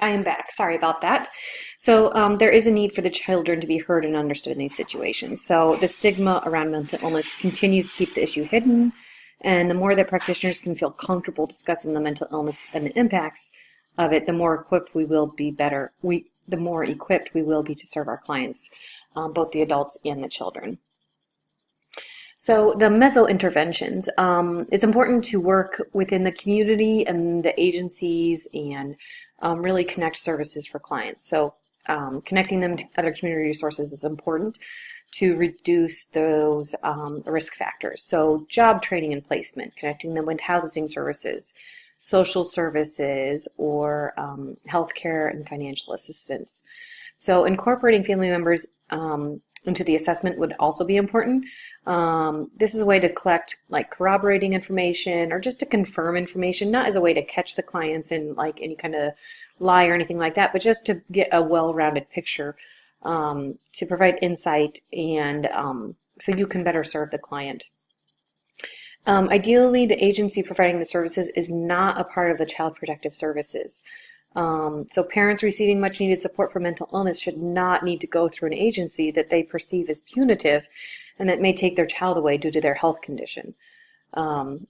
I am back. Sorry about that. So there is a need for the children to be heard and understood in these situations. So the stigma around mental illness continues to keep the issue hidden, and the more that practitioners can feel comfortable discussing the mental illness and the impacts of it, the more equipped we will be the more equipped we will be to serve our clients, both the adults and the children. So the meso interventions, it's important to work within the community and the agencies and really connect services for clients. So connecting them to other community resources is important to reduce those risk factors. So job training and placement, connecting them with housing services, social services, or healthcare and financial assistance. So incorporating family members into the assessment would also be important. This is a way to collect like corroborating information or just to confirm information, not as a way to catch the clients in like any kind of lie or anything like that, but just to get a well-rounded picture to provide insight and so you can better serve the client. Ideally, the agency providing the services is not a part of the Child Protective Services. So parents receiving much needed support for mental illness should not need to go through an agency that they perceive as punitive and that may take their child away due to their health condition.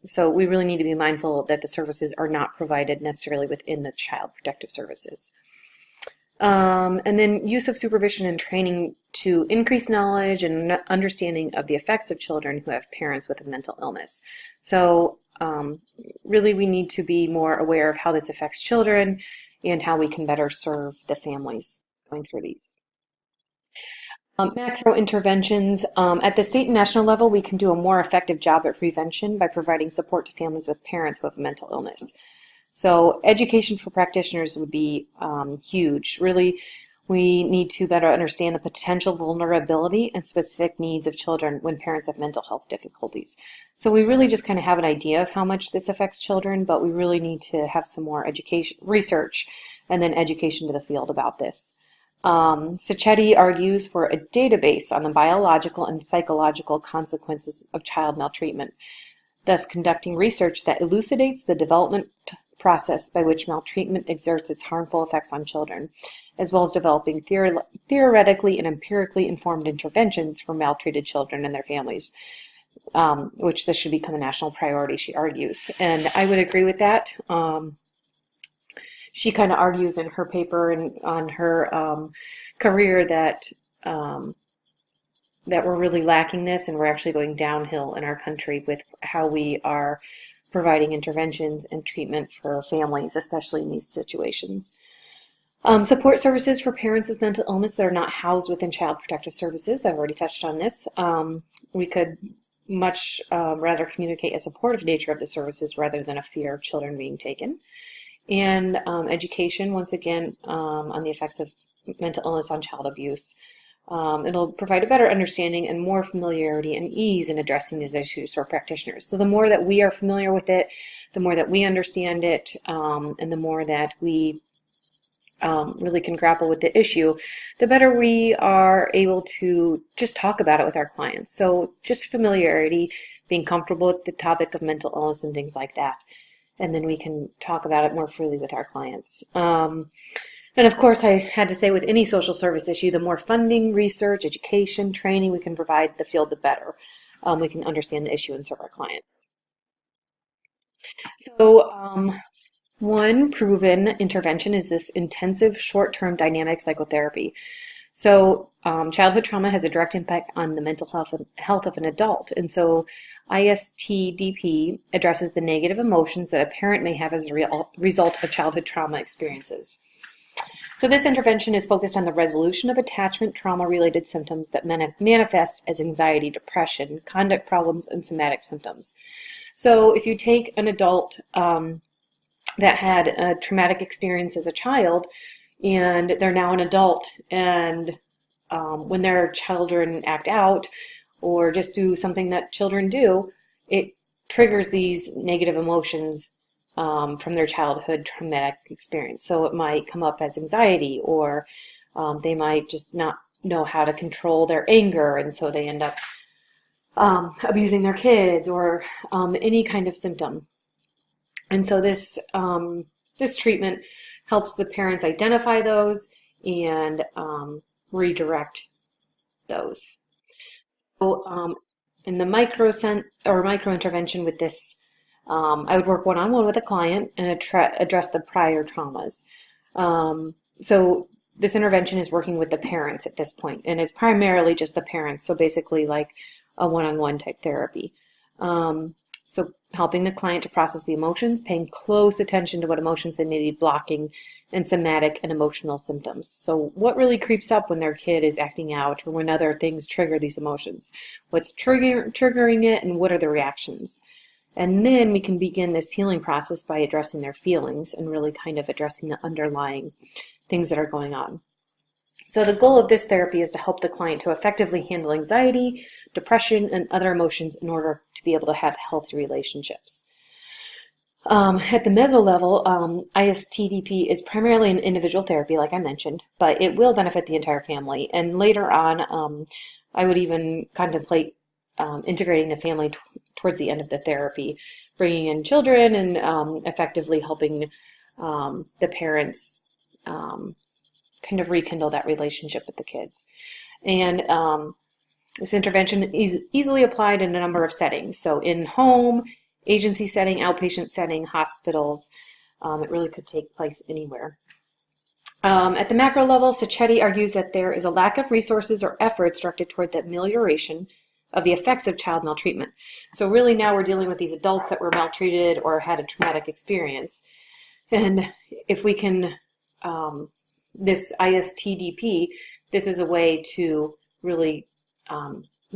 So we really need to be mindful that the services are not provided necessarily within the Child Protective Services. And then use of supervision and training to increase knowledge and understanding of the effects of children who have parents with a mental illness. So really we need to be more aware of how this affects children and how we can better serve the families going through these. Macro interventions. At the state and national level, we can do a more effective job at prevention by providing support to families with parents who have mental illness. So education for practitioners would be huge. Really, we need to better understand the potential vulnerability and specific needs of children when parents have mental health difficulties. So we really just kind of have an idea of how much this affects children, but we really need to have some more education, research, and then education to the field about this. Sacchetti argues for a database on the biological and psychological consequences of child maltreatment, thus conducting research that elucidates the development process by which maltreatment exerts its harmful effects on children, as well as developing theoretically and empirically informed interventions for maltreated children and their families, which this should become a national priority, she argues. And I would agree with that. She kind of argues in her paper and on her career that that we're really lacking this, and we're actually going downhill in our country with how we are providing interventions and treatment for families, especially in these situations. Support services for parents with mental illness that are not housed within Child Protective Services. I've already touched on this. We could much rather communicate a supportive nature of the services rather than a fear of children being taken. And education, once again, on the effects of mental illness on child abuse. It'll provide a better understanding and more familiarity and ease in addressing these issues for practitioners. So the more that we are familiar with it, the more that we understand it, and the more that we really can grapple with the issue, the better we are able to just talk about it with our clients. So just familiarity, being comfortable with the topic of mental illness and things like that. And then we can talk about it more freely with our clients. And of course, I had to say with any social service issue, the more funding, research, education, training we can provide the field, the better. We can understand the issue and serve our clients. So one proven intervention is this intensive short-term dynamic psychotherapy. So childhood trauma has a direct impact on the mental health of an adult. And so ISTDP addresses the negative emotions that a parent may have as a result of childhood trauma experiences. So this intervention is focused on the resolution of attachment trauma-related symptoms that manifest as anxiety, depression, conduct problems, and somatic symptoms. So if you take an adult that had a traumatic experience as a child, and they're now an adult, and when their children act out or just do something that children do, it triggers these negative emotions from their childhood traumatic experience. So it might come up as anxiety, or they might just not know how to control their anger, and so they end up abusing their kids, or any kind of symptom. And so this treatment helps the parents identify those and redirect those. So in the micro intervention with this, I would work one-on-one with a client and address the prior traumas. So this intervention is working with the parents at this point, and it's primarily just the parents, so basically like a one-on-one type therapy. So helping the client to process the emotions, paying close attention to what emotions they may be blocking, and somatic and emotional symptoms. So what really creeps up when their kid is acting out or when other things trigger these emotions? What's triggering it, and what are the reactions? And then we can begin this healing process by addressing their feelings and really kind of addressing the underlying things that are going on. So the goal of this therapy is to help the client to effectively handle anxiety, depression, and other emotions in order to be able to have healthy relationships. At the meso level, ISTDP is primarily an individual therapy, like I mentioned, but it will benefit the entire family. And later on, I would even contemplate integrating the family towards the end of the therapy, bringing in children and effectively helping the parents kind of rekindle that relationship with the kids. And this intervention is easily applied in a number of settings. So in home, agency setting, outpatient setting, hospitals, it really could take place anywhere. At the macro level, Sacchetti argues that there is a lack of resources or efforts directed toward the amelioration of the effects of child maltreatment. So really now we're dealing with these adults that were maltreated or had a traumatic experience. And if we can, this ISTDP, this is a way to really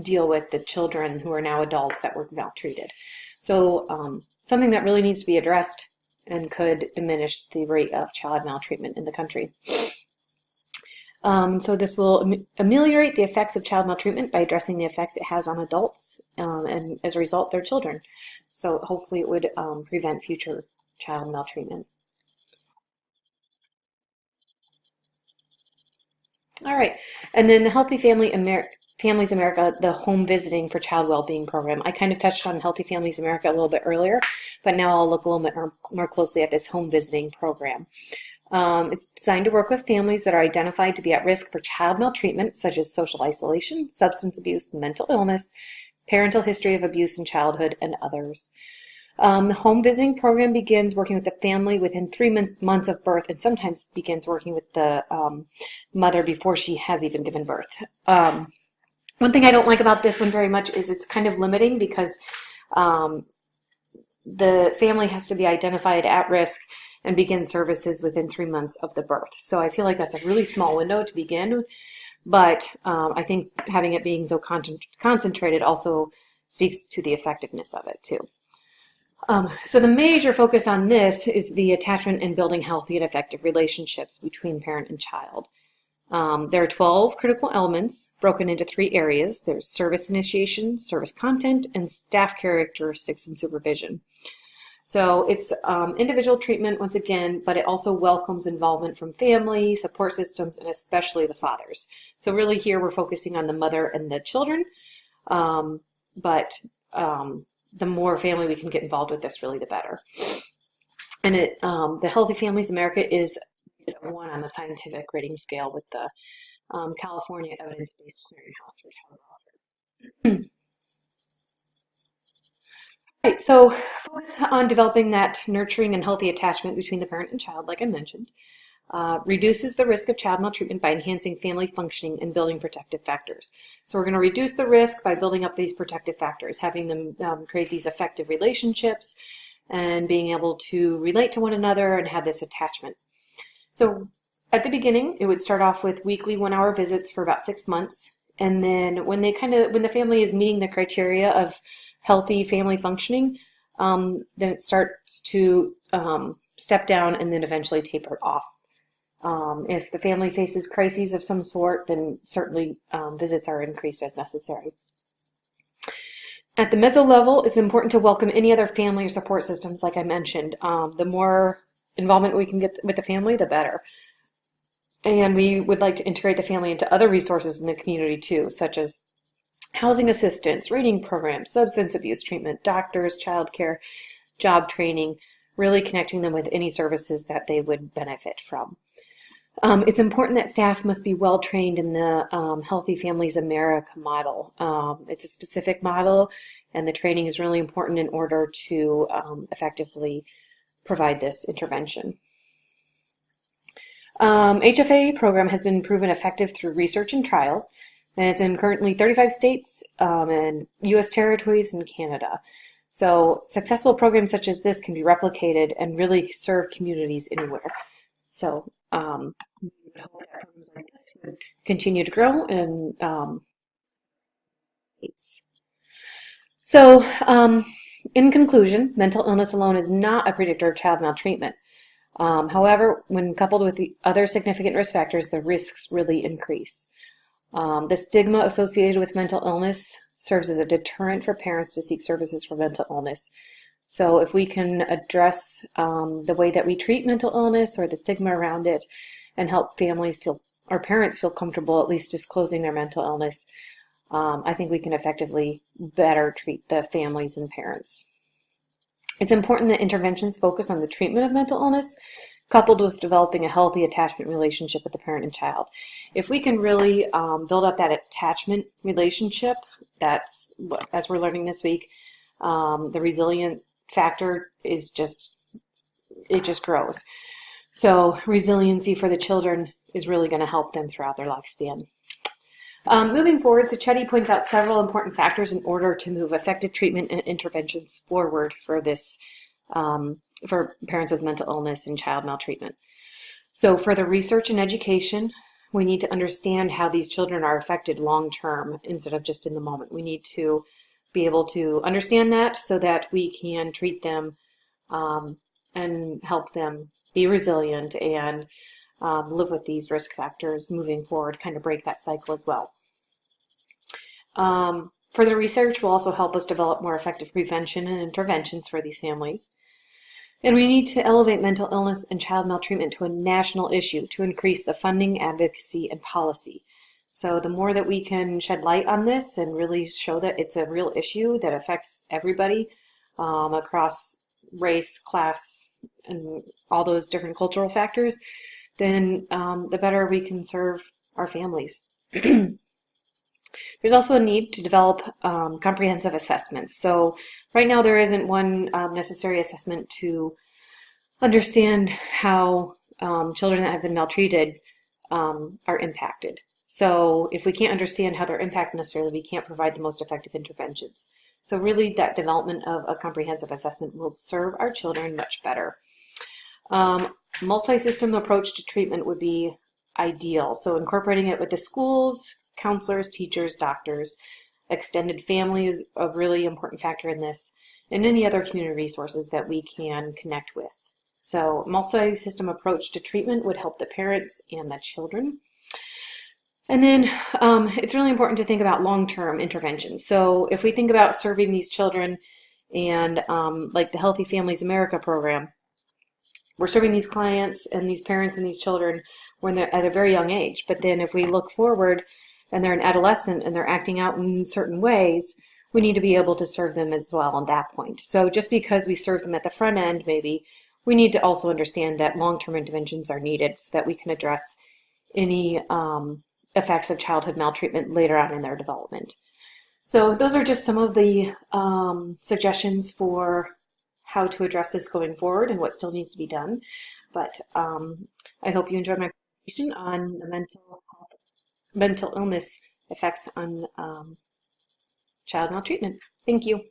deal with the children who are now adults that were maltreated. So something that really needs to be addressed and could diminish the rate of child maltreatment in the country. So this will ameliorate the effects of child maltreatment by addressing the effects it has on adults and as a result their children. So hopefully it would prevent future child maltreatment. All right, and then the Healthy Families America, the home visiting for child well-being program. I kind of touched on Healthy Families America a little bit earlier, but now I'll look a little bit more closely at this home visiting program. It's designed to work with families that are identified to be at risk for child maltreatment, such as social isolation, substance abuse, mental illness, parental history of abuse in childhood, and others. The home visiting program begins working with the family within 3 months of birth, and sometimes begins working with the mother before she has even given birth. One thing I don't like about this one very much is it's kind of limiting because the family has to be identified at risk and begin services within 3 months of the birth. So I feel like that's a really small window to begin, but I think having it being so concentrated also speaks to the effectiveness of it too. So the major focus on this is the attachment and building healthy and effective relationships between parent and child. There are 12 critical elements broken into 3 areas. There's service initiation, service content, and staff characteristics and supervision. So it's individual treatment once again, but it also welcomes involvement from family, support systems, and especially the fathers. So really here we're focusing on the mother and the children, but the more family we can get involved with this, really the better. And the Healthy Families America is 1 on the scientific rating scale with the California Evidence-Based Clearinghouse for Child Welfare. Right, so focus on developing that nurturing and healthy attachment between the parent and child, like I mentioned. Reduces the risk of child maltreatment by enhancing family functioning and building protective factors. So we're going to reduce the risk by building up these protective factors, having them create these effective relationships and being able to relate to one another and have this attachment. So at the beginning, it would start off with weekly 1-hour visits for about 6 months. And then when the family is meeting the criteria of healthy family functioning, then it starts to step down and then eventually taper off. If the family faces crises of some sort, then certainly visits are increased as necessary. At the meso level, it's important to welcome any other family or support systems, like I mentioned. The more involvement we can get with the family, the better. And we would like to integrate the family into other resources in the community too, such as housing assistance, reading programs, substance abuse treatment, doctors, childcare, job training, really connecting them with any services that they would benefit from. It's important that staff must be well trained in the Healthy Families America model. It's a specific model, and the training is really important in order to effectively provide this intervention. HFA program has been proven effective through research and trials, and it's in currently 35 states and U.S. territories and Canada. So successful programs such as this can be replicated and really serve communities anywhere. So we would hope that programs like this would continue to grow in states. So in conclusion, mental illness alone is not a predictor of child maltreatment. However, when coupled with the other significant risk factors, the risks really increase. The stigma associated with mental illness serves as a deterrent for parents to seek services for mental illness. So if we can address the way that we treat mental illness or the stigma around it and help families feel, or parents feel comfortable at least disclosing their mental illness, I think we can effectively better treat the families and parents. It's important that interventions focus on the treatment of mental illness, coupled with developing a healthy attachment relationship with the parent and child. If we can really build up that attachment relationship, that's, as we're learning this week, the resilient factor is just, it just grows. So resiliency for the children is really going to help them throughout their lifespan. Moving forward, Sacchetti points out several important factors in order to move effective treatment and interventions forward for this, for parents with mental illness and child maltreatment. So for the research and education, we need to understand how these children are affected long-term instead of just in the moment. We need to be able to understand that so that we can treat them and help them be resilient and live with these risk factors moving forward, kind of break that cycle as well. Further research will also help us develop more effective prevention and interventions for these families. And we need to elevate mental illness and child maltreatment to a national issue to increase the funding, advocacy, and policy. So the more that we can shed light on this and really show that it's a real issue that affects everybody across race, class, and all those different cultural factors, then the better we can serve our families. There's also a need to develop comprehensive assessments. So right now there isn't one necessary assessment to understand how children that have been maltreated are impacted. So if we can't understand how they're impacted necessarily, we can't provide the most effective interventions. So really that development of a comprehensive assessment will serve our children much better. Multi-system approach to treatment would be ideal. So incorporating it with the schools, counselors, teachers, doctors, extended family is a really important factor in this, and any other community resources that we can connect with. So multi-system approach to treatment would help the parents and the children. And then it's really important to think about long-term interventions. So if we think about serving these children and like the Healthy Families America program, we're serving these clients and these parents and these children when they're at a very young age. But then if we look forward and they're an adolescent and they're acting out in certain ways, we need to be able to serve them as well at that point. So just because we serve them at the front end, maybe, we need to also understand that long-term interventions are needed so that we can address any effects of childhood maltreatment later on in their development. So those are just some of the suggestions for how to address this going forward and what still needs to be done. But I hope you enjoyed my presentation on the mental illness effects on child maltreatment. Thank you.